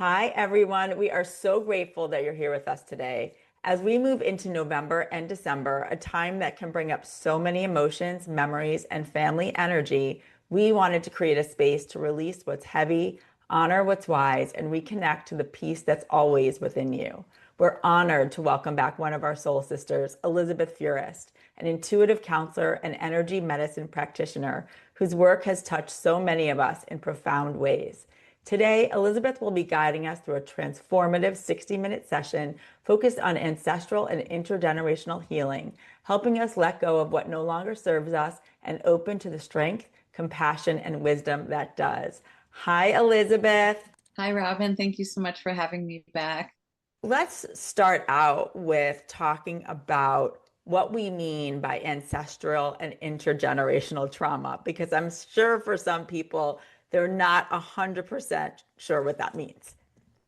Hi, everyone. We are so grateful that you're here with us today. As we move into November and December, a time that can bring up so many emotions, memories, and family energy, we wanted to create a space to release what's heavy, honor what's wise, and reconnect to the peace that's always within you. We're honored to welcome back one of our soul sisters, Elizabeth Furest, an intuitive counselor and energy medicine practitioner whose work has touched so many of us in profound ways. Today, Elizabeth will be guiding us through a transformative 60-minute session focused on ancestral and intergenerational healing, helping us let go of what no longer serves us and open to the strength, compassion, and wisdom that does. Hi, Elizabeth. Hi, Robin. Thank you so much for having me back. Let's start out with talking about what we mean by ancestral and intergenerational trauma, because I'm sure for some people, they're not 100% sure what that means.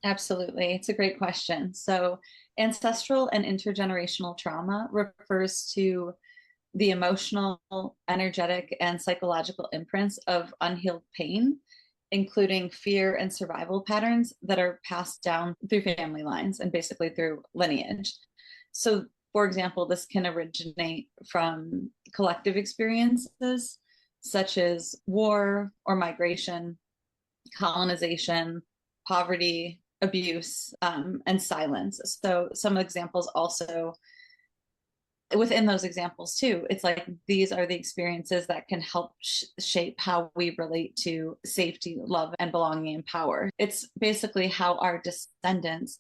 Absolutely. It's a great question. So, ancestral and intergenerational trauma refers to the emotional, energetic, and psychological imprints of unhealed pain, including fear and survival patterns that are passed down through family lines and basically through lineage. So, for example, this can originate from collective experiences such as war or migration, colonization, poverty, abuse, and silence. So, some examples also within those examples too, it's like these are the experiences that can help shape how we relate to safety, love, and belonging and power. It's basically how our descendants,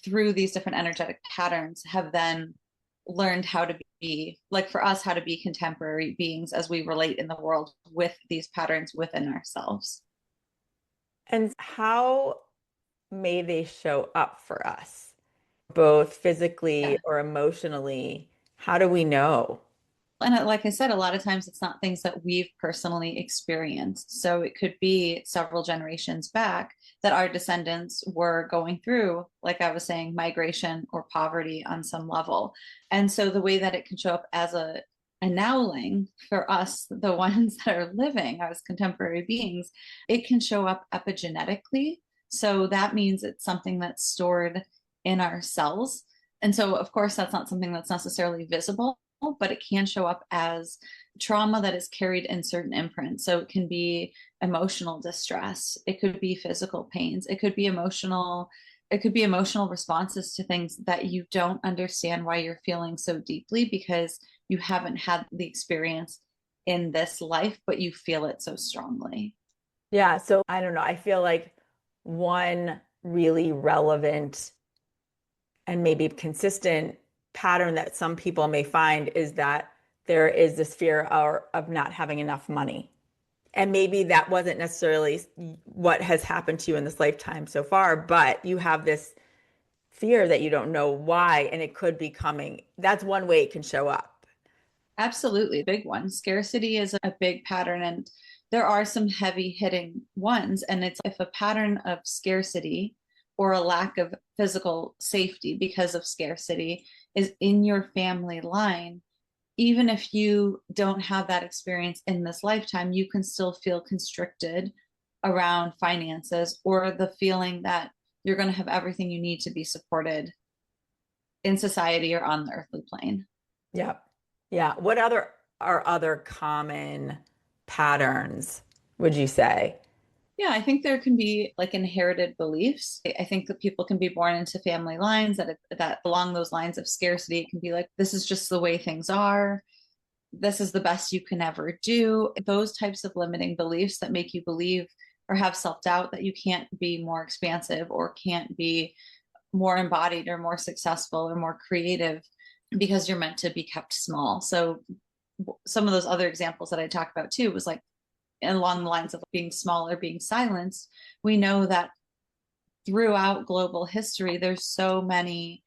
through these different energetic patterns, have then learned how to be, like for us, how to be contemporary beings as we relate in the world with these patterns within ourselves. And how may they show up for us, both physically Yeah. or emotionally? How do we know? And like I said, a lot of times it's not things that we've personally experienced. So it could be several generations back that our descendants were going through, like I was saying, migration or poverty on some level. And so the way that it can show up as a nowling for us, the ones that are living as contemporary beings, it can show up epigenetically. So that means it's something that's stored in our cells. And so, of course, that's not something that's necessarily visible, but it can show up as trauma that is carried in certain imprints. So it can be emotional distress, it could be physical pains, it could be emotional responses to things that you don't understand why you're feeling so deeply because you haven't had the experience in this life, but you feel it so strongly. Yeah, so I don't know. I feel like one really relevant and maybe consistent pattern that some people may find is that there is this fear of not having enough money. And maybe that wasn't necessarily what has happened to you in this lifetime so far, but you have this fear that you don't know why, and it could be coming. That's one way it can show up. Absolutely, big one. Scarcity is a big pattern, and there are some heavy hitting ones. And it's if a pattern of scarcity or a lack of physical safety because of scarcity is in your family line, even if you don't have that experience in this lifetime, you can still feel constricted around finances or the feeling that you're going to have everything you need to be supported in society or on the earthly plane. Yeah. Yeah. What other are other common patterns, would you say? Yeah, I think there can be like inherited beliefs. I think that people can be born into family lines that along those lines of scarcity, it can be like this is just the way things are. This is the best you can ever do. Those types of limiting beliefs that make you believe or have self-doubt that you can't be more expansive or can't be more embodied or more successful or more creative because you're meant to be kept small. So some of those other examples that I talked about too was like along the lines of being small or being silenced. We know that throughout global history, there's so many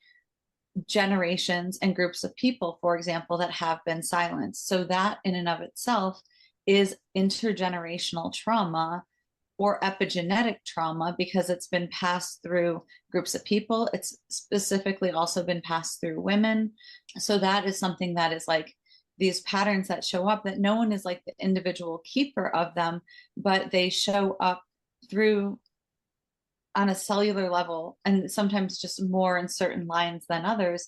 generations and groups of people, for example, that have been silenced. So that in and of itself is intergenerational trauma or epigenetic trauma because it's been passed through groups of people. It's specifically also been passed through women. So that is something that is like these patterns that show up that no one is like the individual keeper of them, but they show up through on a cellular level, and sometimes just more in certain lines than others,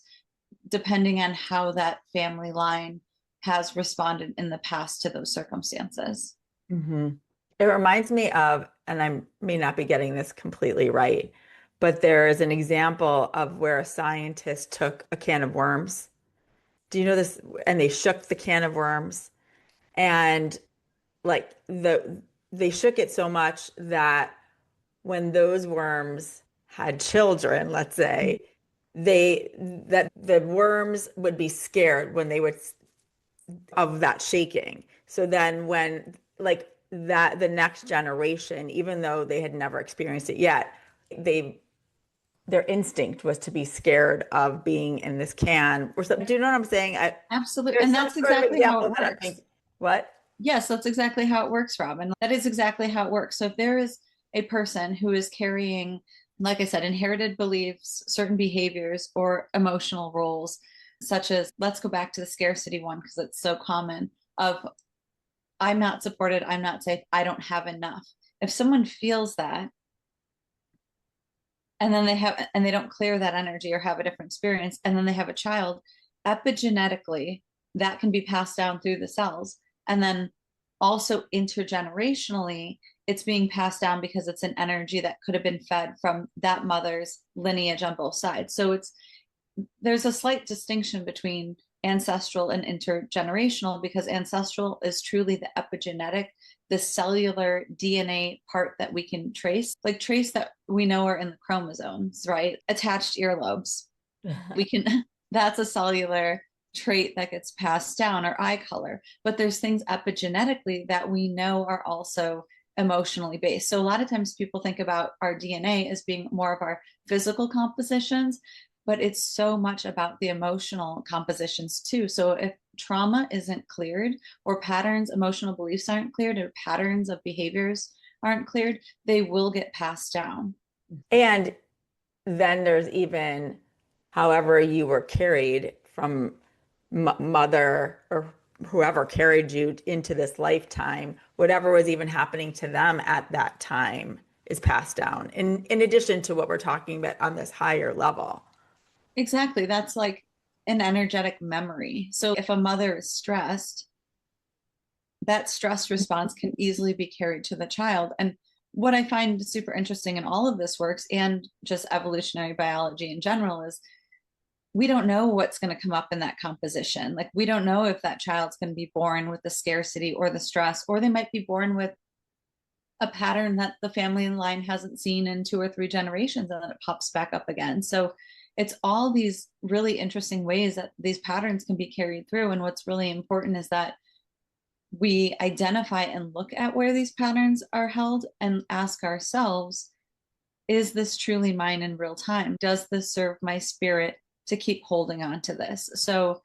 depending on how that family line has responded in the past to those circumstances. Hmm. It reminds me of, and I may not be getting this completely right, but there is an example of where a scientist took a can of worms. Do you know this? And they shook the can of worms, and like they shook it so much that when those worms had children, let's say, they that the worms would be scared when they would of that shaking. So then when like that the next generation, even though they had never experienced it yet, they their instinct was to be scared of being in this can or something. Do you know what I'm saying? Absolutely. There's And some that's sort of exactly how example it that I works. think, what? Yes, that's exactly how it works, Robin. That is exactly how it works. So if there is a person who is carrying, like I said, inherited beliefs, certain behaviors, or emotional roles, such as, let's go back to the scarcity one because it's so common, of I'm not supported, I'm not safe, I don't have enough. If someone feels that, and then they don't clear that energy or have a different experience, and then they have a child, epigenetically that can be passed down through the cells, and then also intergenerationally it's being passed down because it's an energy that could have been fed from that mother's lineage on both sides. So it's there's a slight distinction between ancestral and intergenerational, because ancestral is truly the epigenetic, the cellular DNA part that we can trace, like trace that we know are in the chromosomes, right? Attached earlobes. We can, that's a cellular trait that gets passed down, or eye color. But there's things epigenetically that we know are also emotionally based. So a lot of times people think about our DNA as being more of our physical compositions, but it's so much about the emotional compositions too. So if trauma isn't cleared, or patterns, emotional beliefs aren't cleared, or patterns of behaviors aren't cleared, they will get passed down. And then there's even however you were carried from mother or whoever carried you into this lifetime, whatever was even happening to them at that time is passed down. In addition to what we're talking about on this higher level. Exactly. That's like an energetic memory. So if a mother is stressed, that stress response can easily be carried to the child. And what I find super interesting in all of this works, and just evolutionary biology in general, is we don't know what's going to come up in that composition. Like, we don't know if that child's going to be born with the scarcity or the stress, or they might be born with a pattern that the family line hasn't seen in 2 or 3 generations, and then it pops back up again. So it's all these really interesting ways that these patterns can be carried through. And what's really important is that we identify and look at where these patterns are held and ask ourselves, is this truly mine in real time? Does this serve my spirit to keep holding on to this? So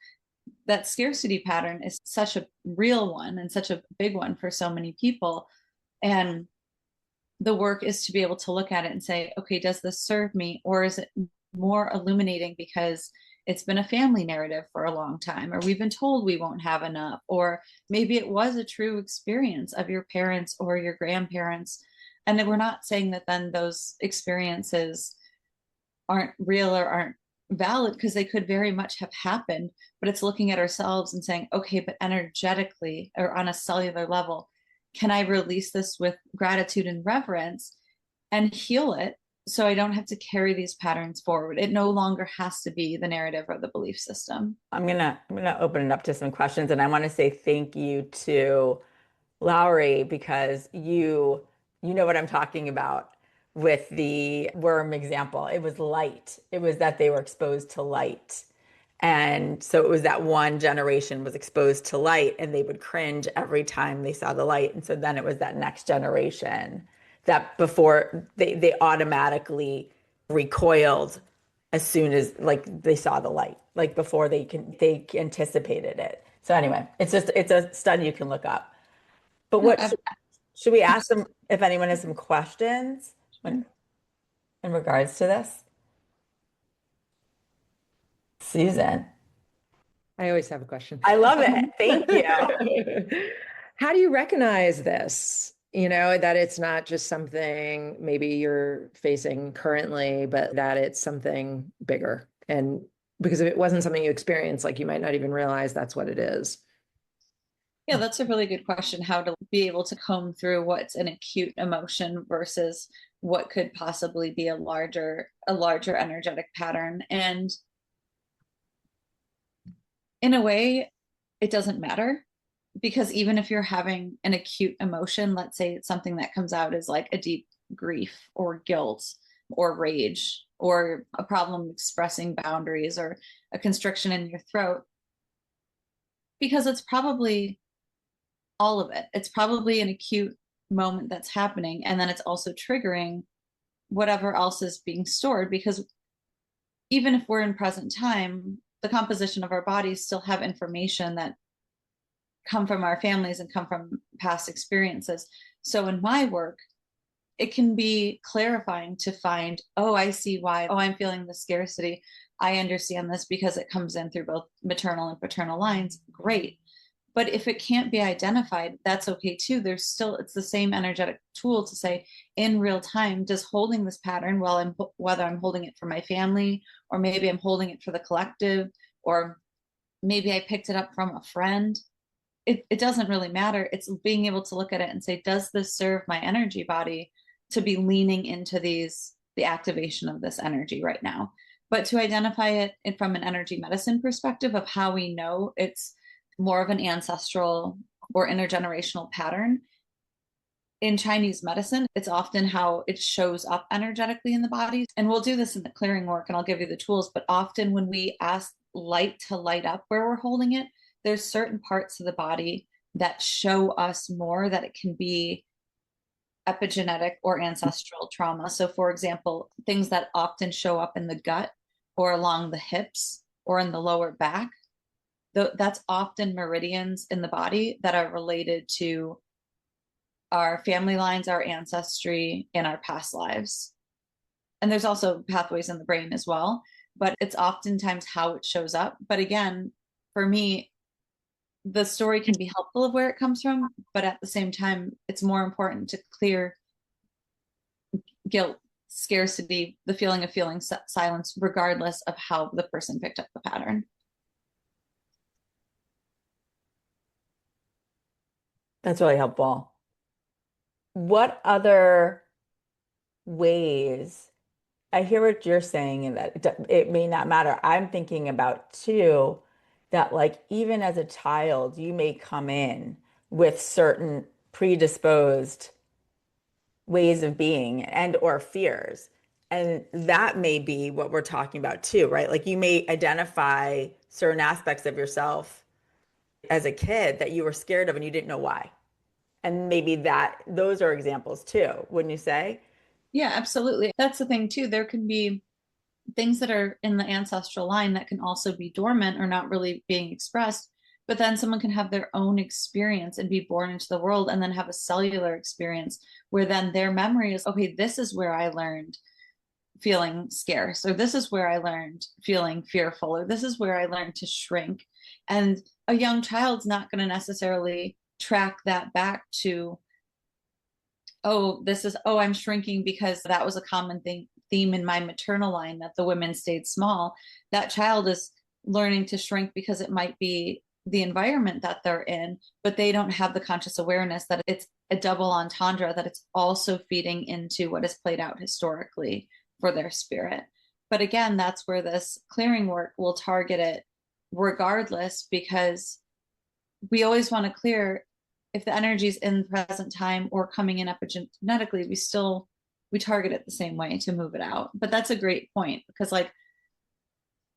that scarcity pattern is such a real one and such a big one for so many people. And the work is to be able to look at it and say, okay, does this serve me? Or is it more illuminating because it's been a family narrative for a long time, or we've been told we won't have enough, or maybe it was a true experience of your parents or your grandparents. And we're not saying that then those experiences aren't real or aren't valid, because they could very much have happened, but it's looking at ourselves and saying, okay, but energetically or on a cellular level, can I release this with gratitude and reverence and heal it, so I don't have to carry these patterns forward? It no longer has to be the narrative or the belief system. I'm gonna open it up to some questions, and I want to say thank you to Lowry because you know what I'm talking about with the worm example. It was light. It was that they were exposed to light. And so it was that one generation was exposed to light and they would cringe every time they saw the light. And so then it was that next generation that before they automatically recoiled as soon as like they saw the light, like before they anticipated it. So anyway, it's a study you can look up. But No, what should we ask them if anyone has some questions in regards to this? Susan, I always have a question. I love it. Thank you. How do you recognize this? that it's not just something maybe you're facing currently, but that it's something bigger. And because if it wasn't something you experienced, like you might not even realize that's what it is. Yeah, that's a really good question. How to be able to comb through what's an acute emotion versus what could possibly be a larger energetic pattern. And in a way, it doesn't matter because even if you're having an acute emotion, let's say it's something that comes out as like a deep grief or guilt or rage or a problem expressing boundaries or a constriction in your throat, because it's probably all of it. It's probably an acute moment that's happening. And then it's also triggering whatever else is being stored because even if we're in present time, the composition of our bodies still have information that come from our families and come from past experiences. So in my work, it can be clarifying to find, oh, I see why. Oh, I'm feeling the scarcity. I understand this because it comes in through both maternal and paternal lines. Great. But if it can't be identified, that's okay too. It's the same energetic tool to say in real time, does holding this pattern whether I'm holding it for my family, or maybe I'm holding it for the collective, or maybe I picked it up from a friend. It doesn't really matter. It's being able to look at it and say, does this serve my energy body to be leaning into the activation of this energy right now? But to identify it from an energy medicine perspective of how we know it's more of an ancestral or intergenerational pattern. In Chinese medicine, it's often how it shows up energetically in the body. And we'll do this in the clearing work and I'll give you the tools. But often when we ask light to light up where we're holding it, there's certain parts of the body that show us more that it can be epigenetic or ancestral trauma. So, for example, things that often show up in the gut or along the hips or in the lower back, that's often meridians in the body that are related to our family lines, our ancestry, and our past lives. And there's also pathways in the brain as well, but it's oftentimes how it shows up. But again, for me, the story can be helpful of where it comes from, but at the same time, it's more important to clear guilt, scarcity, the feeling of feeling silence, regardless of how the person picked up the pattern. That's really helpful. What other ways? I hear what you're saying, and that it may not matter. I'm thinking about too that, like, even as a child, you may come in with certain predisposed ways of being and or fears. And that may be what we're talking about too, right? Like you may identify certain aspects of yourself as a kid that you were scared of and you didn't know why. And maybe that those are examples too, wouldn't you say? Yeah, absolutely. That's the thing too. There can be things that are in the ancestral line that can also be dormant or not really being expressed. But then someone can have their own experience and be born into the world and then have a cellular experience where then their memory is, okay, this is where I learned feeling scarce, or this is where I learned feeling fearful, or this is where I learned to shrink. And a young child's not going to necessarily track that back to, oh, I'm shrinking because that was a common theme in my maternal line that the women stayed small. That child is learning to shrink because it might be the environment that they're in, but they don't have the conscious awareness that it's a double entendre, that it's also feeding into what is played out historically for their spirit. But again, that's where this clearing work will target it regardless, because we always want to clear if the energy is in present time or coming in epigenetically, we target it the same way to move it out. But that's a great point because like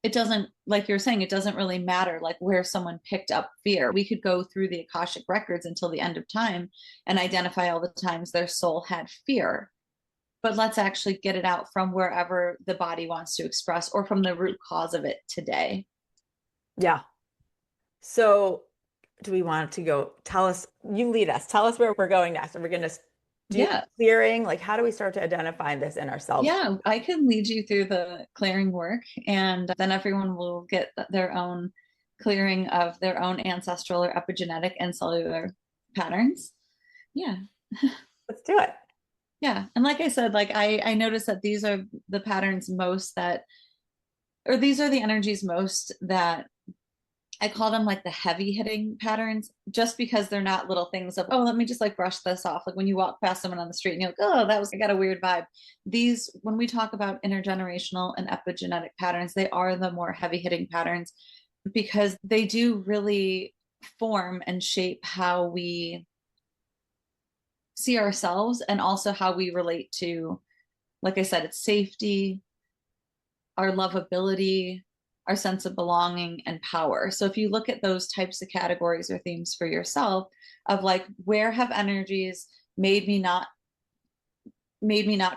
it doesn't, like you're saying, it doesn't really matter like where someone picked up fear. We could go through the Akashic records until the end of time and identify all the times their soul had fear. But let's actually get it out from wherever the body wants to express or from the root cause of it today. Yeah. So do we want to go? Tell us, you lead us. Tell us where we're going next. Are we going to do Yeah. clearing? Like, how do we start to identify this in ourselves? Yeah, I can lead you through the clearing work, and then everyone will get their own clearing of their own ancestral or epigenetic and cellular patterns. Yeah. Let's do it. Yeah. And like I said, like I noticed that these are the patterns most that, or these are the energies most that I call them like the heavy hitting patterns, just because they're not little things of, oh, let me just like brush this off. Like when you walk past someone on the street and you're like, oh, I got a weird vibe. These, when we talk about intergenerational and epigenetic patterns, they are the more heavy hitting patterns because they do really form and shape how we see ourselves and also how we relate to, like I said, it's safety, our lovability, our sense of belonging, and power. So if you look at those types of categories or themes for yourself, of like, where have energies made me not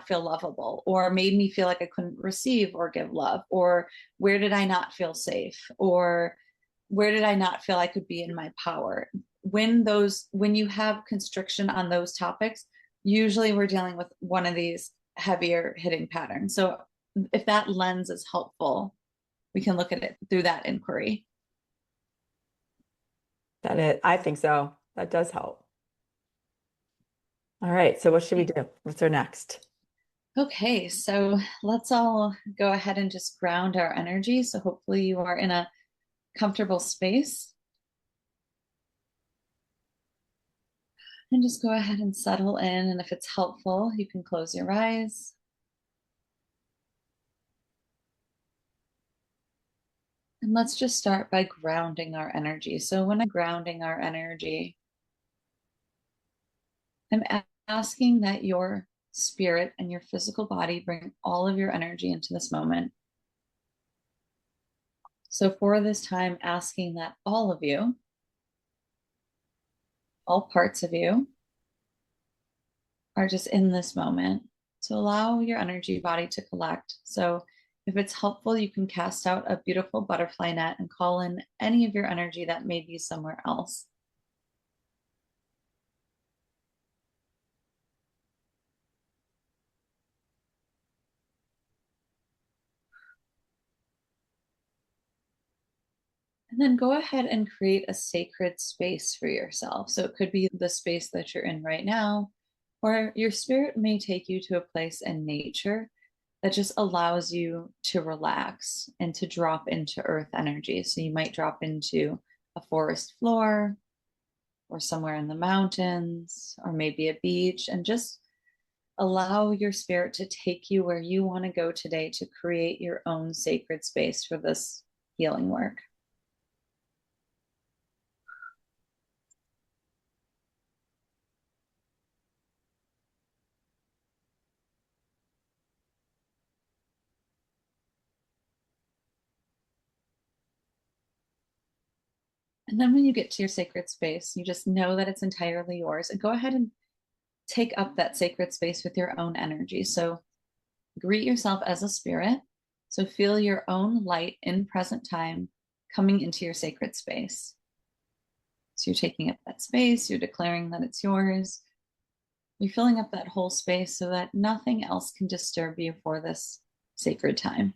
feel lovable, or made me feel like I couldn't receive or give love, or where did I not feel safe, or where did I not feel I could be in my power? When you have constriction on those topics, usually we're dealing with one of these heavier hitting patterns. So if that lens is helpful, we can look at it through that inquiry. I think so. That does help. All right. So what should we do? What's our next? Okay, so let's all go ahead and just ground our energy. So hopefully you are in a comfortable space. And just go ahead and settle in. And if it's helpful, you can close your eyes. And let's just start by grounding our energy. So when I'm grounding our energy, I'm asking that your spirit and your physical body bring all of your energy into this moment. So for this time, asking that all of you, all parts of you, are just in this moment. So allow your energy body to collect. So if it's helpful, you can cast out a beautiful butterfly net and call in any of your energy that may be somewhere else. And then go ahead and create a sacred space for yourself. So it could be the space that you're in right now, or your spirit may take you to a place in nature that just allows you to relax and to drop into earth energy. So you might drop into a forest floor or somewhere in the mountains or maybe a beach, and just allow your spirit to take you where you want to go today to create your own sacred space for this healing work. And then when you get to your sacred space, you just know that it's entirely yours, and go ahead and take up that sacred space with your own energy. So greet yourself as a spirit. So feel your own light in present time coming into your sacred space. So you're taking up that space, you're declaring that it's yours. You're filling up that whole space so that nothing else can disturb you for this sacred time.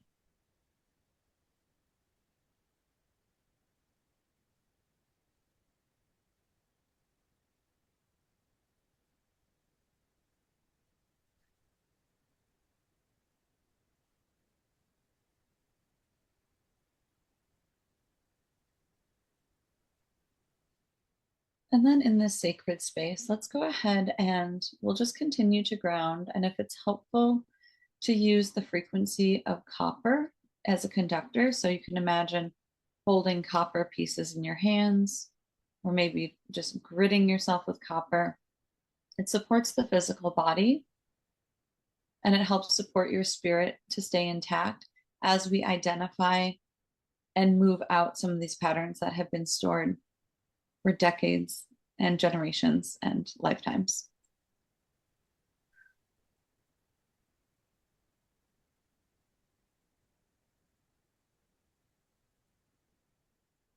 And then in this sacred space, let's go ahead and we'll just continue to ground. And if it's helpful to use the frequency of copper as a conductor, so you can imagine holding copper pieces in your hands, or maybe just gritting yourself with copper. It supports the physical body and it helps support your spirit to stay intact as we identify and move out some of these patterns that have been stored for decades and generations and lifetimes.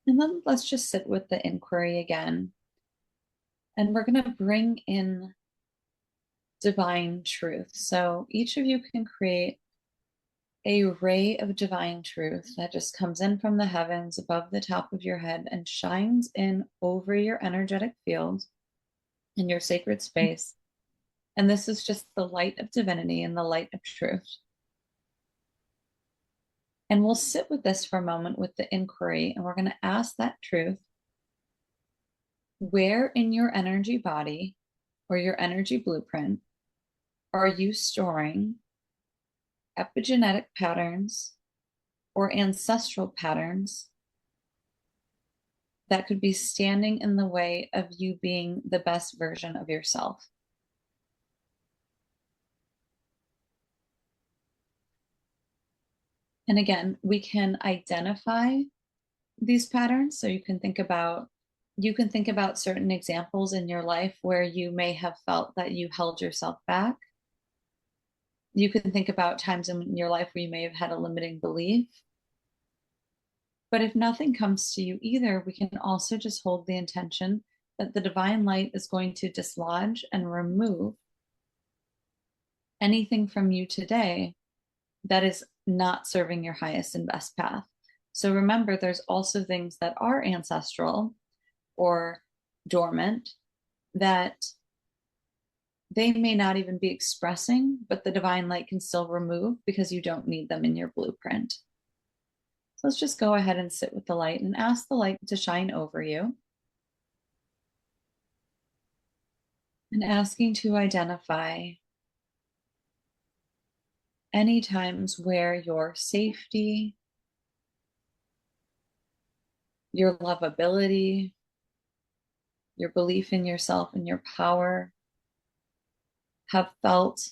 And then let's just sit with the inquiry again. And we're going to bring in divine truth. So each of you can create a ray of divine truth that just comes in from the heavens above the top of your head and shines in over your energetic field in your sacred space. And this is just the light of divinity and the light of truth. And we'll sit with this for a moment with the inquiry, and we're going to ask that truth, where in your energy body or your energy blueprint are you storing epigenetic patterns or ancestral patterns that could be standing in the way of you being the best version of yourself? And again, we can identify these patterns. So you can think about certain examples in your life where you may have felt that you held yourself back. You can think about times in your life where you may have had a limiting belief. But if nothing comes to you either, we can also just hold the intention that the divine light is going to dislodge and remove anything from you today that is not serving your highest and best path. So remember, there's also things that are ancestral or dormant that they may not even be expressing, but the divine light can still remove because you don't need them in your blueprint. So let's just go ahead and sit with the light and ask the light to shine over you. And asking to identify any times where your safety, your lovability, your belief in yourself and your power have felt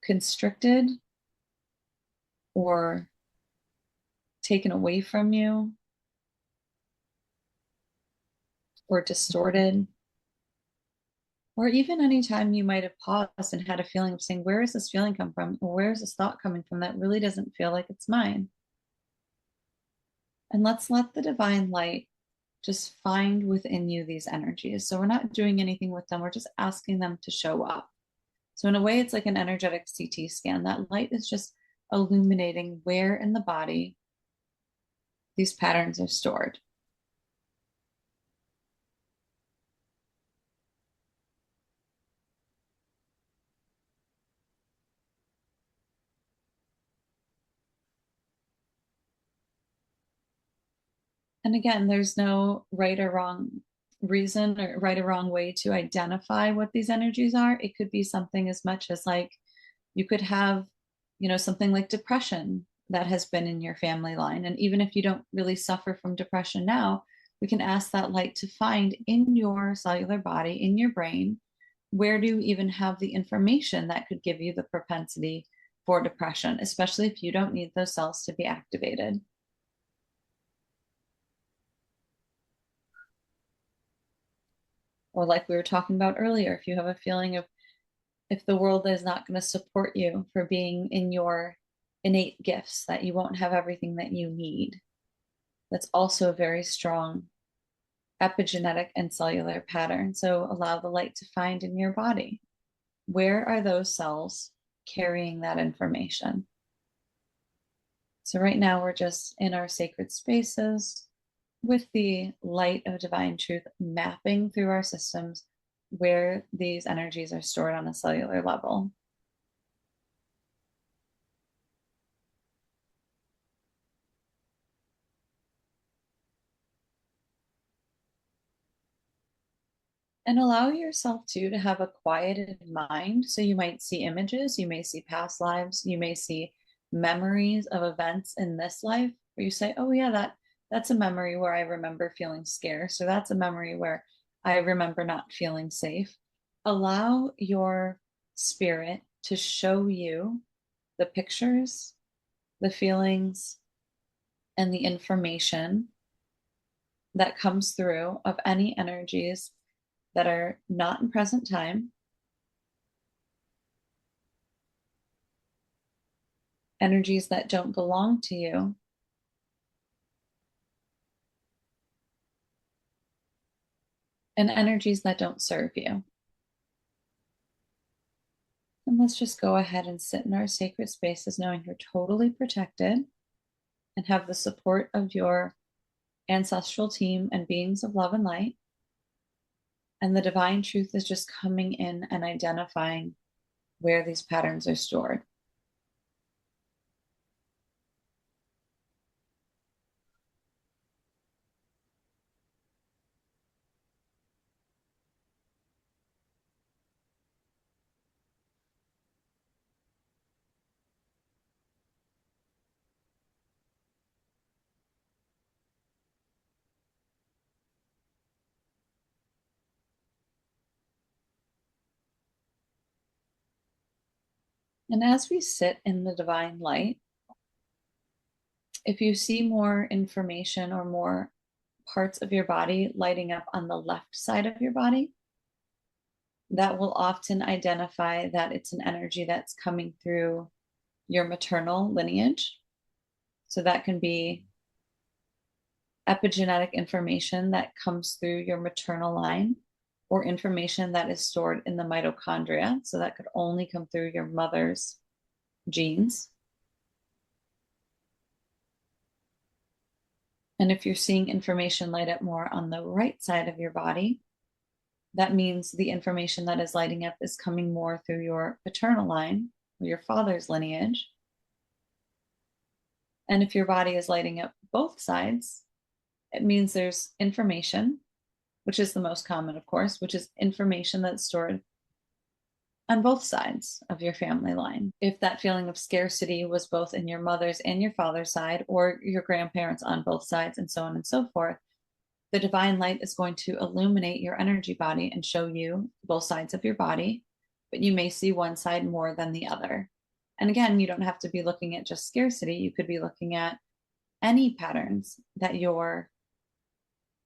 constricted or taken away from you or distorted. Or even anytime you might have paused and had a feeling of saying, where is this feeling come from? Or where is this thought coming from that really doesn't feel like it's mine? And let's let the divine light just find within you these energies. So we're not doing anything with them. We're just asking them to show up. So in a way, it's like an energetic CT scan. That light is just illuminating where in the body these patterns are stored. And again, there's no right or wrong reason or right or wrong way to identify what these energies are. It could be something as much as like you could have, something like depression that has been in your family line. And even if you don't really suffer from depression now, we can ask that light to find in your cellular body, in your brain, where do you even have the information that could give you the propensity for depression, especially if you don't need those cells to be activated. Or like we were talking about earlier, if you have a feeling of if the world is not going to support you for being in your innate gifts, that you won't have everything that you need. That's also a very strong epigenetic and cellular pattern. So allow the light to find in your body. Where are those cells carrying that information? So right now we're just in our sacred spaces with the light of divine truth mapping through our systems where these energies are stored on a cellular level. And allow yourself to have a quieted mind. So you might see images, you may see past lives, you may see memories of events in this life where you say, oh yeah, that's a memory where I remember feeling scarce, or that's a memory where I remember not feeling safe. Allow your spirit to show you the pictures, the feelings, and the information that comes through of any energies that are not in present time, energies that don't belong to you, and energies that don't serve you. And let's just go ahead and sit in our sacred spaces knowing you're totally protected and have the support of your ancestral team and beings of love and light. And the divine truth is just coming in and identifying where these patterns are stored. And as we sit in the divine light, if you see more information or more parts of your body lighting up on the left side of your body, that will often identify that it's an energy that's coming through your maternal lineage. So that can be epigenetic information that comes through your maternal line, or information that is stored in the mitochondria. So that could only come through your mother's genes. And if you're seeing information light up more on the right side of your body, that means the information that is lighting up is coming more through your paternal line or your father's lineage. And if your body is lighting up both sides, it means there's information, which is the most common, of course, which is information that's stored on both sides of your family line. If that feeling of scarcity was both in your mother's and your father's side, or your grandparents on both sides, and so on and so forth, the divine light is going to illuminate your energy body and show you both sides of your body, but you may see one side more than the other. And again, you don't have to be looking at just scarcity. You could be looking at any patterns that your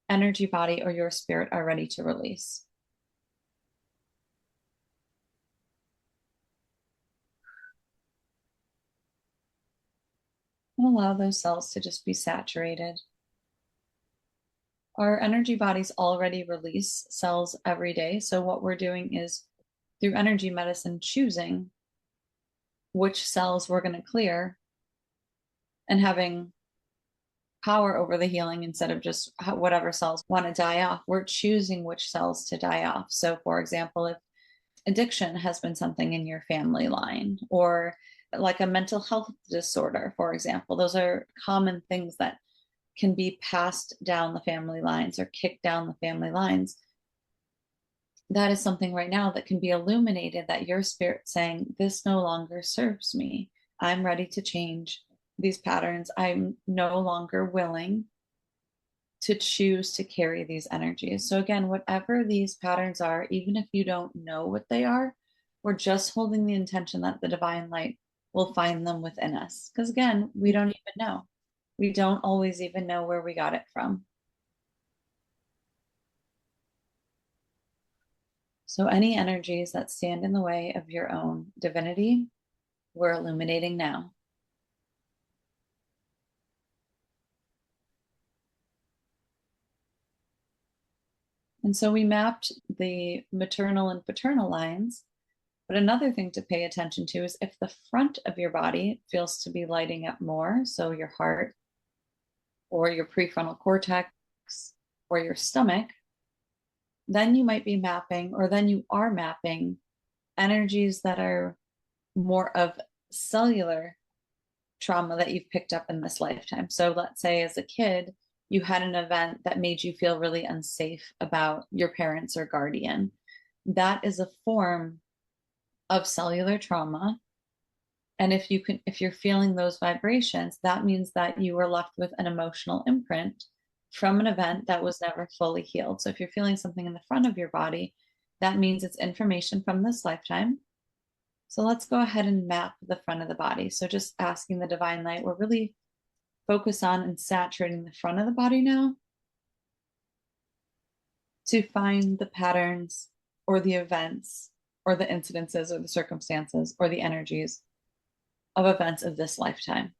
energy body or your spirit are ready to release. And allow those cells to just be saturated. Our energy bodies already release cells every day. So what we're doing is, through energy medicine, choosing which cells we're going to clear and having power over the healing instead of just whatever cells want to die off. We're choosing which cells to die off. So, for example, if addiction has been something in your family line, or like a mental health disorder, for example, those are common things that can be passed down the family lines or kicked down the family lines. That is something right now that can be illuminated, that your spirit saying, this no longer serves me. I'm ready to change these patterns. I'm no longer willing to choose to carry these energies. So again, whatever these patterns are, even if you don't know what they are, we're just holding the intention that the divine light will find them within us. Because again, we don't even know. We don't always even know where we got it from. So any energies that stand in the way of your own divinity, we're illuminating now. And so we mapped the maternal and paternal lines. But another thing to pay attention to is if the front of your body feels to be lighting up more, so your heart or your prefrontal cortex or your stomach, then you might be mapping, or then you are mapping, energies that are more of cellular trauma that you've picked up in this lifetime. So let's say as a kid, you had an event that made you feel really unsafe about your parents or guardian. That is a form of cellular trauma. And if you're feeling those vibrations, that means that you were left with an emotional imprint from an event that was never fully healed. So if you're feeling something in the front of your body, that means it's information from this lifetime. So let's go ahead and map the front of the body. So just asking the divine light, we're really focused on and saturating the front of the body now to find the patterns or the events or the incidences or the circumstances or the energies of events of this lifetime.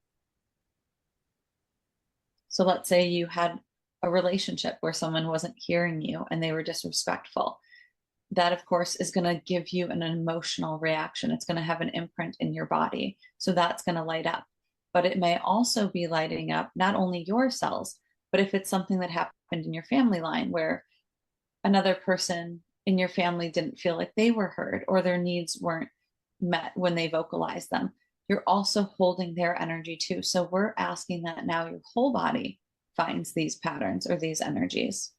So let's say you had a relationship where someone wasn't hearing you and they were disrespectful. That, of course, is going to give you an emotional reaction. It's going to have an imprint in your body. So that's going to light up. But it may also be lighting up not only your cells, but if it's something that happened in your family line where another person in your family didn't feel like they were heard or their needs weren't met when they vocalized them. You're also holding their energy too. So we're asking that now your whole body finds these patterns or these energies.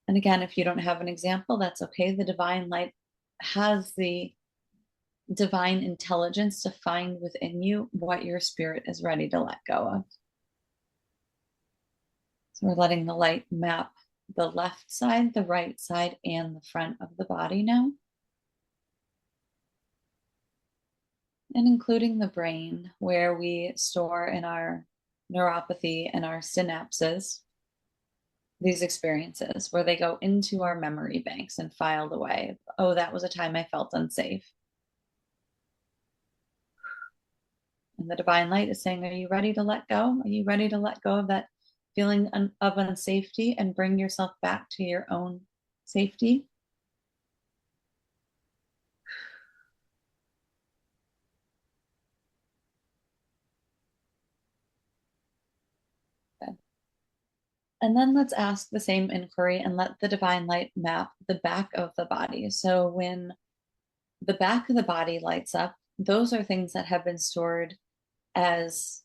And again, if you don't have an example, that's okay. The divine light has the divine intelligence to find within you what your spirit is ready to let go of. So we're letting the light map the left side, the right side, and the front of the body now. And including the brain, where we store in our neuropathy and our synapses these experiences, where they go into our memory banks and filed away. Oh, that was a time I felt unsafe. And the divine light is saying, are you ready to let go? Are you ready to let go of that feeling of unsafety and bring yourself back to your own safety? Good. And then let's ask the same inquiry and let the divine light map the back of the body. So when the back of the body lights up, those are things that have been stored as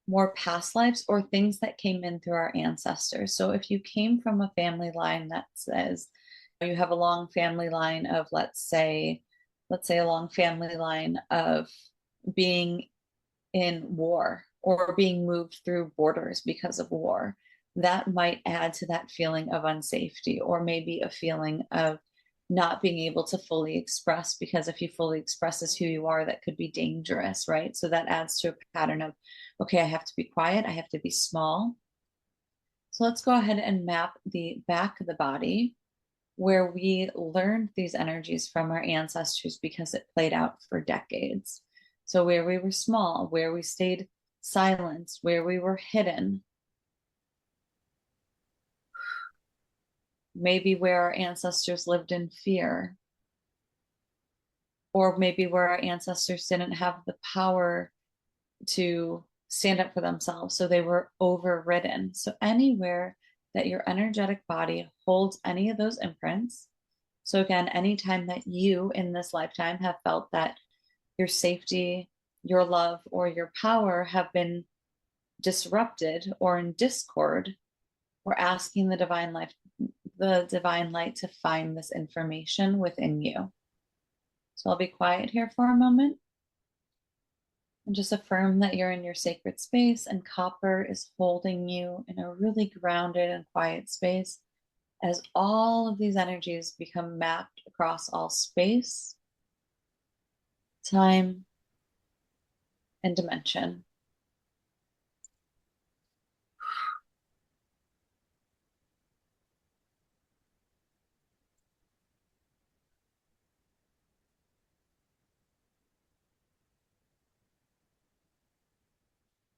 more past lives or things that came in through our ancestors. So if you came from a family line that says you have a long family line of, let's say a long family line of being in war or being moved through borders because of war, that might add to that feeling of unsafety, or maybe a feeling of not being able to fully express, because if you fully express as who you are, that could be dangerous, right? So that adds to a pattern of, okay, I have to be quiet, I have to be small. So let's go ahead and map the back of the body where we learned these energies from our ancestors because it played out for decades. So where we were small, where we stayed silent, where we were hidden, maybe where our ancestors lived in fear, or maybe where our ancestors didn't have the power to stand up for themselves, so they were overridden. So anywhere that your energetic body holds any of those imprints. So again, anytime that you in this lifetime have felt that your safety, your love, or your power have been disrupted or in discord, we're asking the divine light to find this information within you. So I'll be quiet here for a moment and just affirm that you're in your sacred space and copper is holding you in a really grounded and quiet space as all of these energies become mapped across all space, time, and dimension.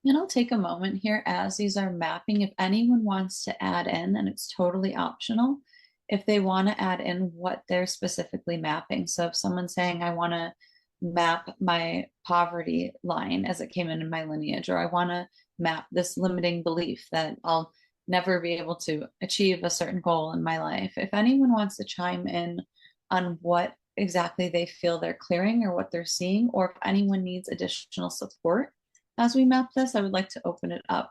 And I'll take a moment here as these are mapping. If anyone wants to add in, and it's totally optional, if they want to add in what they're specifically mapping. So if someone's saying, I want to map my poverty line as it came in my lineage, or I want to map this limiting belief that I'll never be able to achieve a certain goal in my life. If anyone wants to chime in on what exactly they feel they're clearing or what they're seeing, or if anyone needs additional support as we map this, I would like to open it up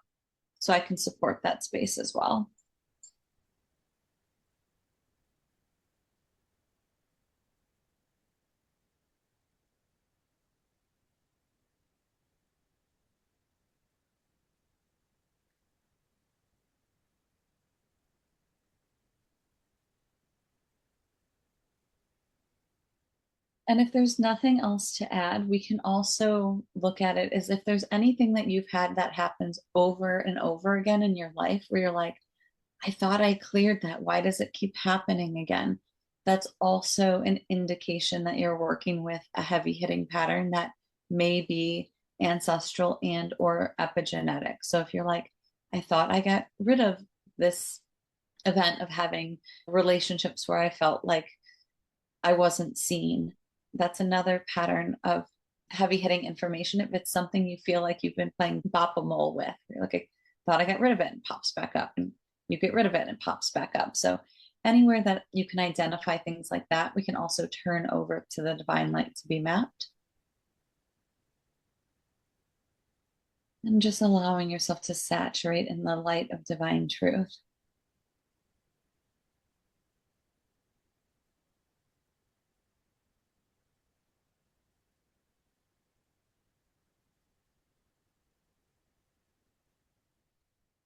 so I can support that space as well. And if there's nothing else to add, we can also look at it as if there's anything that you've had that happens over and over again in your life where you're like, I thought I cleared that. Why does it keep happening again? That's also an indication that you're working with a heavy hitting pattern that may be ancestral and or epigenetic. So if you're like, I thought I got rid of this event of having relationships where I felt like I wasn't seen, that's another pattern of heavy hitting information. If it's something you feel like you've been playing bop-a-mole with, you're like, I thought I got rid of it and pops back up, and you get rid of it and pops back up. So anywhere that you can identify things like that, we can also turn over to the divine light to be mapped. And just allowing yourself to saturate in the light of divine truth.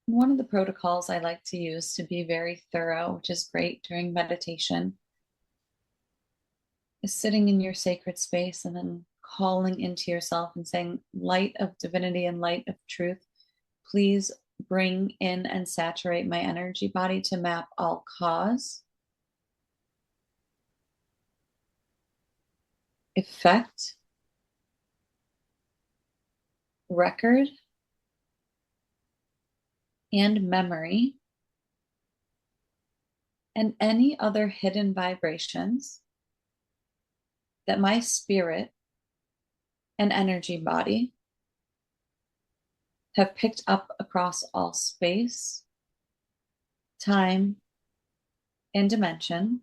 One of the protocols I like to use to be very thorough, which is great during meditation, is sitting in your sacred space and then calling into yourself and saying, light of divinity and light of truth, please bring in and saturate my energy body to map all cause, effect, record, and memory, and any other hidden vibrations that my spirit and energy body have picked up across all space, time, and dimension,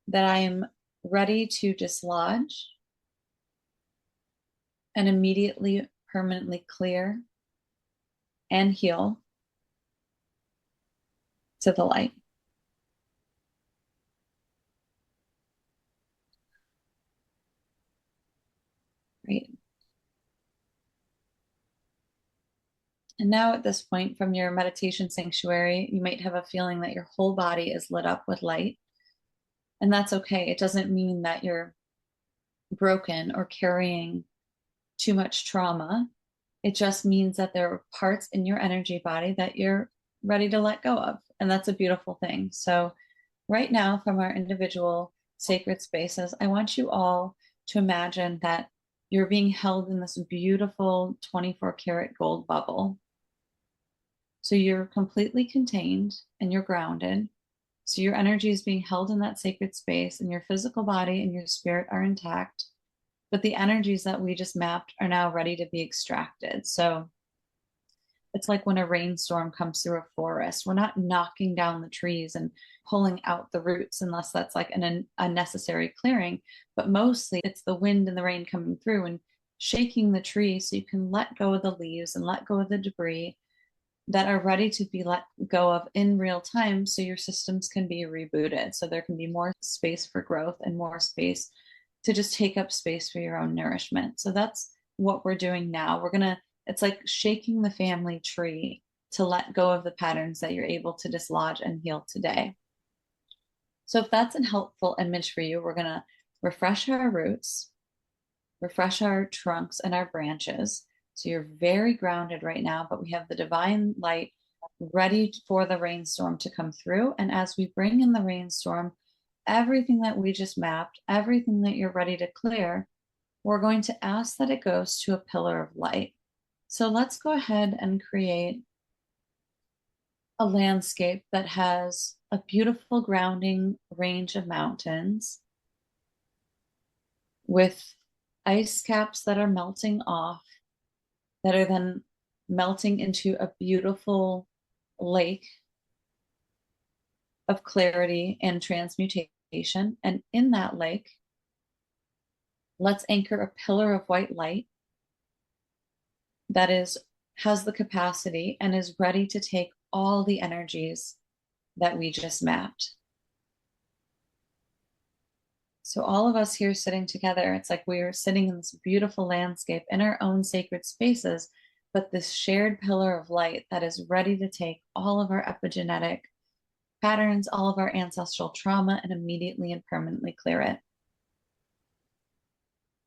that I am ready to dislodge and immediately permanently clear and heal to the light. Great. And now at this point, from your meditation sanctuary, you might have a feeling that your whole body is lit up with light. And that's okay. It doesn't mean that you're broken or carrying too much trauma. It just means that there are parts in your energy body that you're ready to let go of. And that's a beautiful thing. So right now, from our individual sacred spaces, I want you all to imagine that you're being held in this beautiful 24 karat gold bubble. So you're completely contained and you're grounded. So your energy is being held in that sacred space, and your physical body and your spirit are intact. But the energies that we just mapped are now ready to be extracted. So it's like when a rainstorm comes through a forest. We're not knocking down the trees and pulling out the roots unless that's like an unnecessary clearing. But mostly it's the wind and the rain coming through and shaking the tree so you can let go of the leaves and let go of the debris that are ready to be let go of in real time, so your systems can be rebooted. So there can be more space for growth and more space to just take up space for your own nourishment. So that's what we're doing now. It's like shaking the family tree to let go of the patterns that you're able to dislodge and heal today. So if that's a helpful image for you, we're going to refresh our roots, refresh our trunks and our branches. So you're very grounded right now, but we have the divine light ready for the rainstorm to come through. And as we bring in the rainstorm, everything that we just mapped, everything that you're ready to clear, we're going to ask that it goes to a pillar of light. So let's go ahead and create a landscape that has a beautiful grounding range of mountains with ice caps that are melting off, that are then melting into a beautiful lake of clarity and transmutation. And in that lake, let's anchor a pillar of white light that has the capacity and is ready to take all the energies that we just mapped. So all of us here sitting together, it's like we are sitting in this beautiful landscape in our own sacred spaces, but this shared pillar of light that is ready to take all of our epigenetic patterns, all of our ancestral trauma, and immediately and permanently clear it.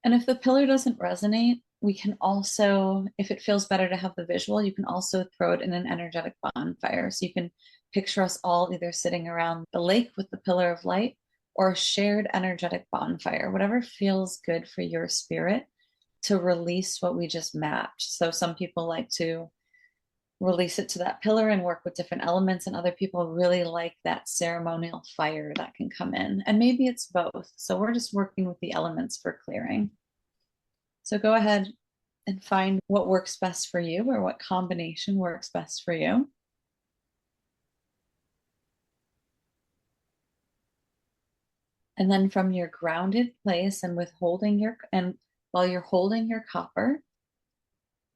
And if the pillar doesn't resonate, we can also, if it feels better to have the visual, you can also throw it in an energetic bonfire. So you can picture us all either sitting around the lake with the pillar of light, or a shared energetic bonfire, whatever feels good for your spirit to release what we just mapped. So some people like to release it to that pillar and work with different elements, and other people really like that ceremonial fire that can come in. And maybe it's both. So we're just working with the elements for clearing. So go ahead and find what works best for you, or what combination works best for you. And then from your grounded place and while you're holding your copper,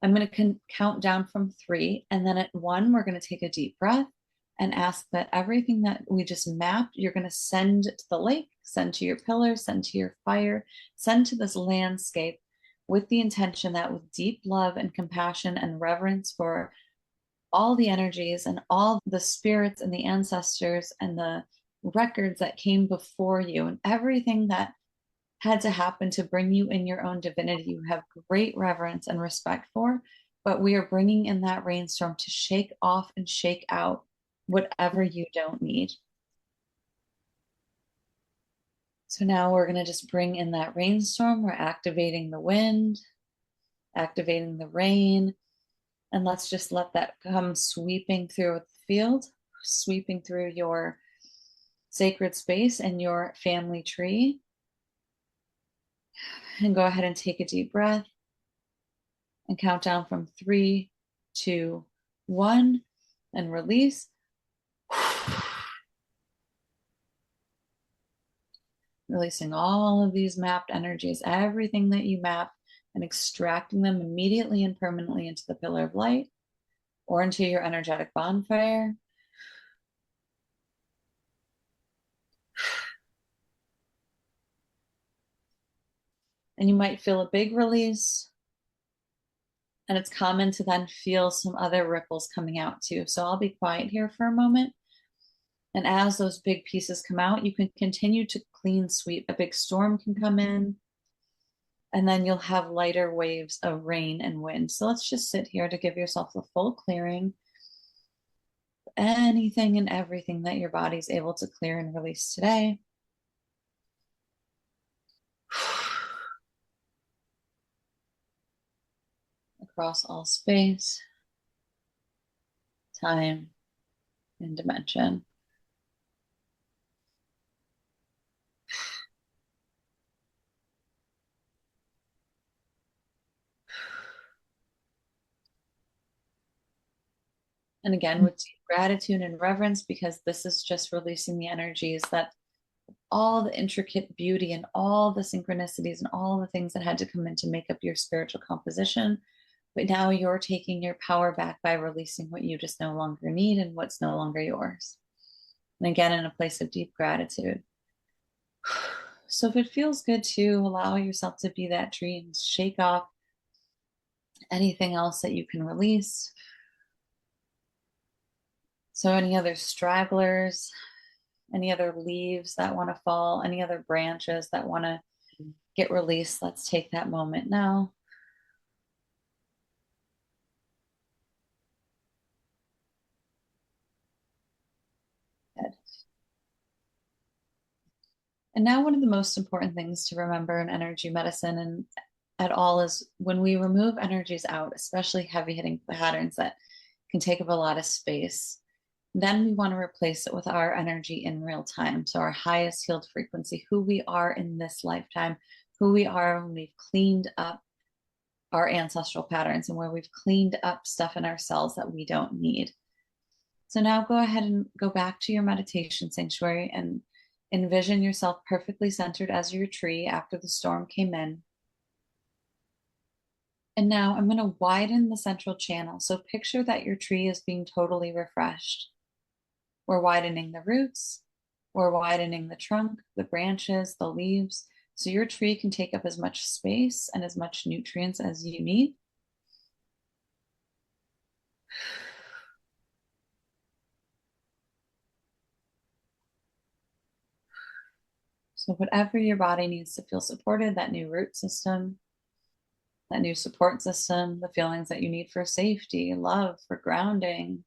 I'm going to count down from 3. And then at 1, we're going to take a deep breath and ask that everything that we just mapped, you're going to send to the lake, send to your pillar, send to your fire, send to this landscape, with the intention that with deep love and compassion and reverence for all the energies and all the spirits and the ancestors and the records that came before you and everything that had to happen to bring you in your own divinity, you have great reverence and respect for. But we are bringing in that rainstorm to shake off and shake out whatever you don't need. So now we're going to just bring in that rainstorm. We're activating the wind, activating the rain, and let's just let that come sweeping through the field, sweeping through your sacred space and your family tree. And go ahead and take a deep breath and count down from 3, 2, 1, and release. Releasing all of these mapped energies, everything that you map, and extracting them immediately and permanently into the pillar of light or into your energetic bonfire. And you might feel a big release. And it's common to then feel some other ripples coming out too. So I'll be quiet here for a moment. And as those big pieces come out, you can continue to clean sweep. A big storm can come in, and then you'll have lighter waves of rain and wind. So let's just sit here to give yourself a full clearing. Anything and everything that your body's able to clear and release today. Across all space, time, and dimension. And again, with deep gratitude and reverence, because this is just releasing the energies that all the intricate beauty and all the synchronicities and all the things that had to come in to make up your spiritual composition. But now you're taking your power back by releasing what you just no longer need and what's no longer yours. And again, in a place of deep gratitude. So if it feels good to allow yourself to be that tree and shake off anything else that you can release. So any other stragglers, any other leaves that want to fall, any other branches that want to get released, let's take that moment now. Good. And now one of the most important things to remember in energy medicine and at all is when we remove energies out, especially heavy hitting patterns that can take up a lot of space, then we want to replace it with our energy in real time. So our highest healed frequency, who we are in this lifetime, who we are when we've cleaned up our ancestral patterns and where we've cleaned up stuff in our cells that we don't need. So now go ahead and go back to your meditation sanctuary and envision yourself perfectly centered as your tree after the storm came in. And now I'm going to widen the central channel. So picture that your tree is being totally refreshed. We're widening the roots, we're widening the trunk, the branches, the leaves, so your tree can take up as much space and as much nutrients as you need. So whatever your body needs to feel supported, that new root system, that new support system, the feelings that you need for safety, love, for grounding,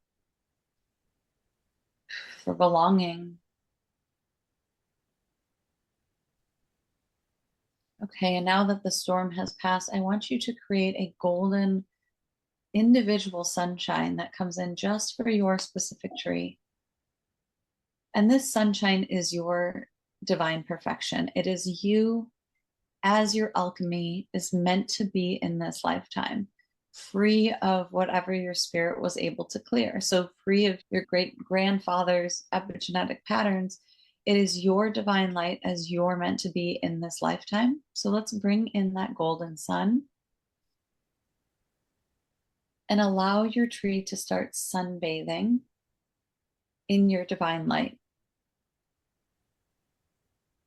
for belonging. Okay, and now that the storm has passed, I want you to create a golden individual sunshine that comes in just for your specific tree. And this sunshine is your divine perfection. It is you as your alchemy is meant to be in this lifetime, free of whatever your spirit was able to clear. So free of your great grandfather's epigenetic patterns, It is your divine light as you're meant to be in this lifetime. So let's bring in that golden sun and allow your tree to start sunbathing in your divine light.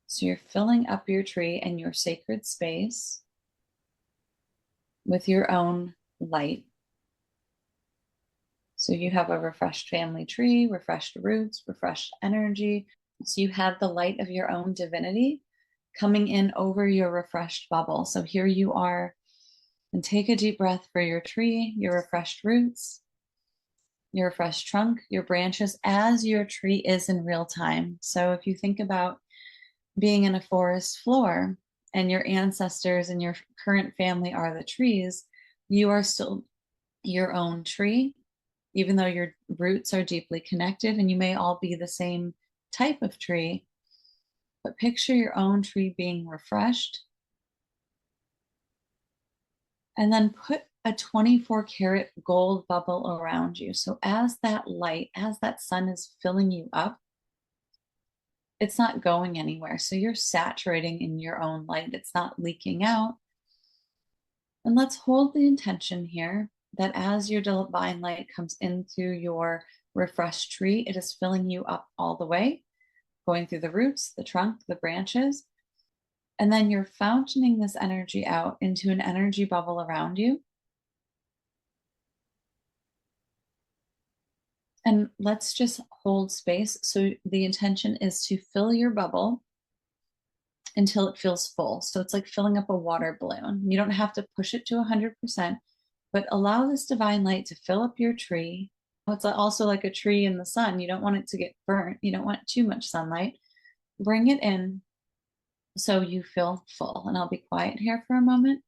So you're filling up your tree and your sacred space with your own light. So you have a refreshed family tree, refreshed roots, refreshed energy. So you have the light of your own divinity coming in over your refreshed bubble. So here you are, and take a deep breath for your tree, your refreshed roots, your refreshed trunk, your branches, as your tree is in real time. So if you think about being in a forest floor and your ancestors and your current family are the trees, you are still your own tree, even though your roots are deeply connected and you may all be the same type of tree. But picture your own tree being refreshed, and then put a 24 karat gold bubble around you. So as that light, as that sun is filling you up, it's not going anywhere. So you're saturating in your own light. It's not leaking out. And let's hold the intention here that as your divine light comes into your refreshed tree, it is filling you up all the way, going through the roots, the trunk, the branches. And then you're fountaining this energy out into an energy bubble around you. And let's just hold space. So the intention is to fill your bubble until it feels full. So it's like filling up a water balloon. You don't have to push it to 100%, but allow this divine light to fill up your tree. It's also like a tree in the sun. You don't want it to get burnt. You don't want too much sunlight. Bring it in so you feel full. And I'll be quiet here for a moment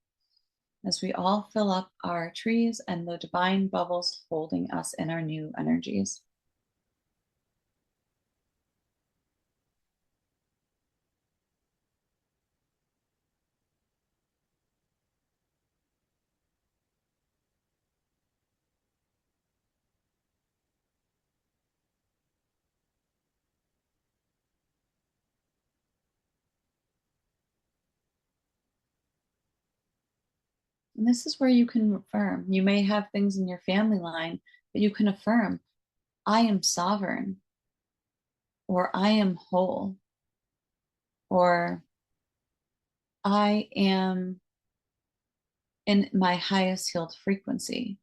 as we all fill up our trees and the divine bubbles holding us in our new energies. And this is where you can affirm. You may have things in your family line, but you can affirm, I am sovereign, or I am whole, or I am in my highest healed frequency.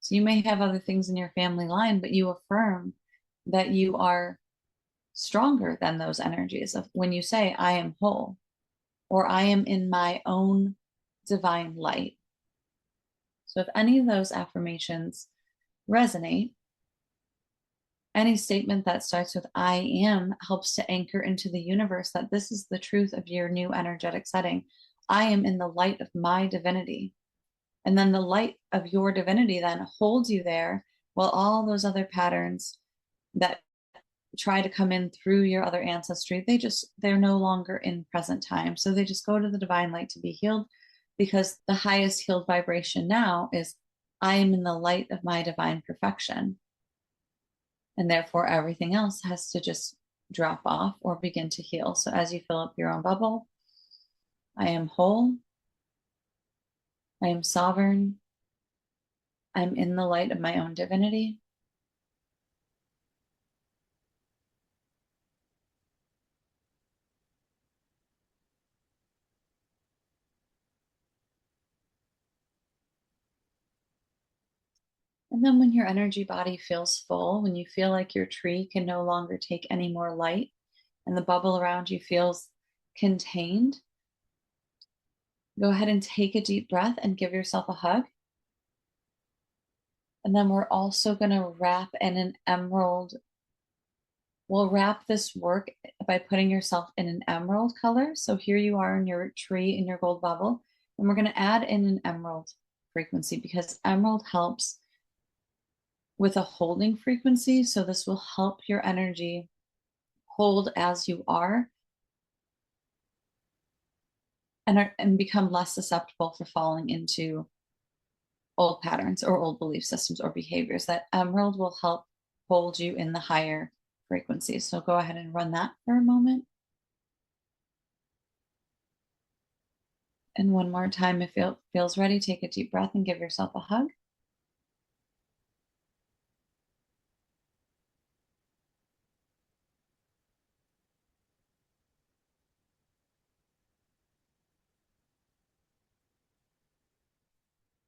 So you may have other things in your family line, but you affirm that you are stronger than those energies of when you say, I am whole, or I am in my own divine light. So if any of those affirmations resonate, any statement that starts with I am helps to anchor into the universe that this is the truth of your new energetic setting. I am in the light of my divinity. And then the light of your divinity then holds you there while all those other patterns that try to come in through your other ancestry, they're no longer in present time. So they just go to the divine light to be healed, because the highest healed vibration now is I am in the light of my divine perfection. And therefore, everything else has to just drop off or begin to heal. So as you fill up your own bubble, I am whole. I am sovereign. I'm in the light of my own divinity. And then when your energy body feels full, when you feel like your tree can no longer take any more light and the bubble around you feels contained, go ahead and take a deep breath and give yourself a hug. And then we're also going to wrap in an emerald. We'll wrap this work by putting yourself in an emerald color. So here you are in your tree, in your gold bubble. And we're going to add in an emerald frequency, because emerald helps with a holding frequency. So this will help your energy hold as you are and become less susceptible for falling into old patterns or old belief systems or behaviors. That emerald will help hold you in the higher frequencies. So go ahead and run that for a moment. And one more time, if it feels ready, take a deep breath and give yourself a hug.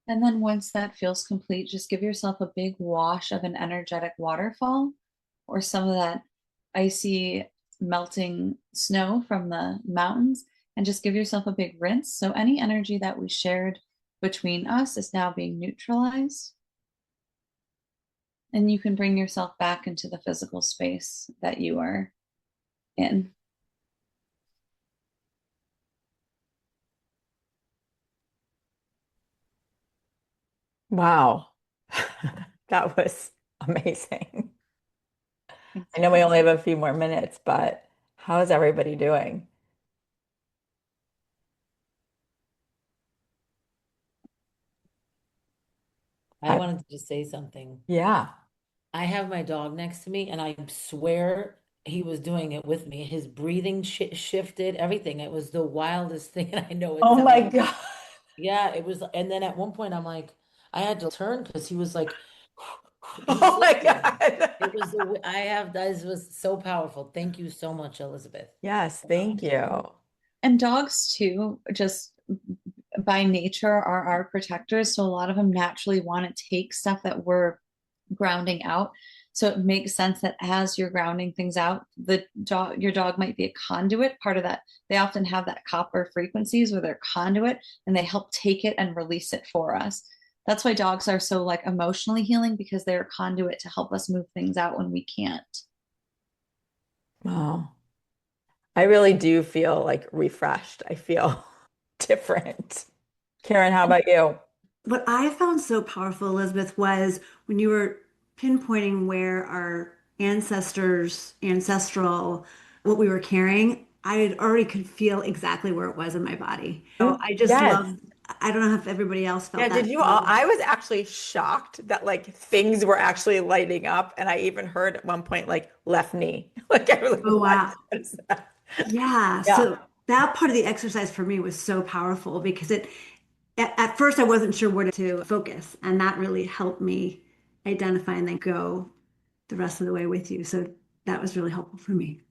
And then once that feels complete, just give yourself a big wash of an energetic waterfall or some of that icy melting snow from the mountains, and just give yourself a big rinse. So any energy that we shared between us is now being neutralized. And you can bring yourself back into the physical space that you are in. Wow. That was amazing. Thank I know you. we only have a few more minutes, but how is everybody doing? I wanted to just say something. Yeah. I have my dog next to me, and I swear he was doing it with me. His breathing shifted, everything. It was the wildest thing. And I know it Oh my sounds, God. yeah, it was. And then at one point, I'm like, I had to turn because he was like, he's Oh my sleeping. God. It was I have, this was so powerful. Thank you so much, Elizabeth. Yes, thank you. And dogs, too, just by nature are our protectors. So a lot of them naturally want to take stuff that we're grounding out. So it makes sense that as you're grounding things out, your dog might be a conduit. Part of that, they often have that copper frequencies where they're conduit and they help take it and release it for us. That's why dogs are so like emotionally healing, because they're a conduit to help us move things out when we can't. Wow. I really do feel like refreshed. I feel different. Karen, how about you? What I found so powerful, Elizabeth, was when you were pinpointing where our ancestors, ancestral, what we were carrying, I had already could feel exactly where it was in my body. So I just Yes. love, I don't know if everybody else Yeah, felt did that. you all? I was actually shocked that like things were actually lighting up. And I even heard at one point like left knee. Like I was like, Oh, what wow. is that? Yeah. Yeah. So that part of the exercise for me was so powerful because at first I wasn't sure where to focus. And that really helped me identify and then go the rest of the way with you. So that was really helpful for me.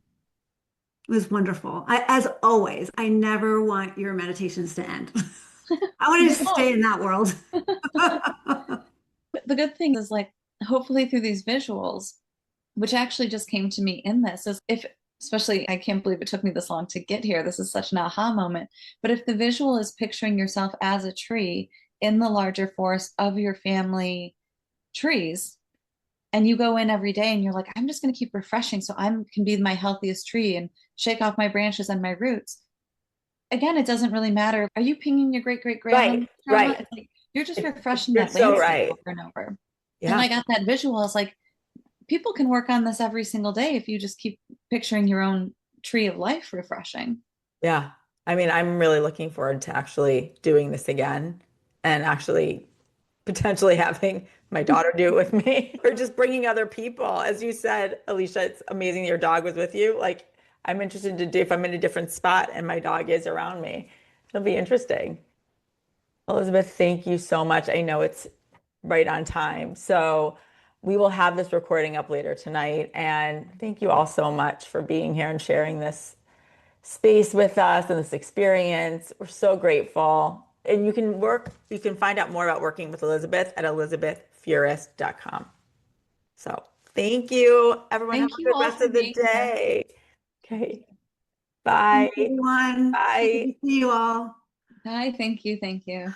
It was wonderful. As always, I never want your meditations to end. I want to They just stay won't. in that world. The good thing is, like, hopefully through these visuals, which actually just came to me in this, is if, especially, I can't believe it took me this long to get here. This is such an aha moment. But if the visual is picturing yourself as a tree in the larger forest of your family trees, and you go in every day and you're like, I'm just going to keep refreshing so I can be my healthiest tree and shake off my branches and my roots. Again, it doesn't really matter. Are you pinging your great great Right, grandma? right. It's like you're just refreshing You're that so landscape right. over and over. And Yeah. I got that visual. I was like, people can work on this every single day if you just keep picturing your own tree of life refreshing. Yeah. I mean, I'm really looking forward to actually doing this again and actually potentially having my daughter do it with me or just bringing other people. As you said, Alicia, it's amazing your dog was with you. Like, I'm interested to do if I'm in a different spot and my dog is around me. It'll be interesting. Elizabeth, thank you so much. I know it's right on time. So we will have this recording up later tonight. And thank you all so much for being here and sharing this space with us and this experience. We're so grateful. And you can find out more about working with Elizabeth at elizabethfurest.com. So thank you. Everyone have Thank a you good all rest for of the being here. day. Okay. Bye. Thanks, everyone. Good Bye. to see you all. Hi, thank you, thank you.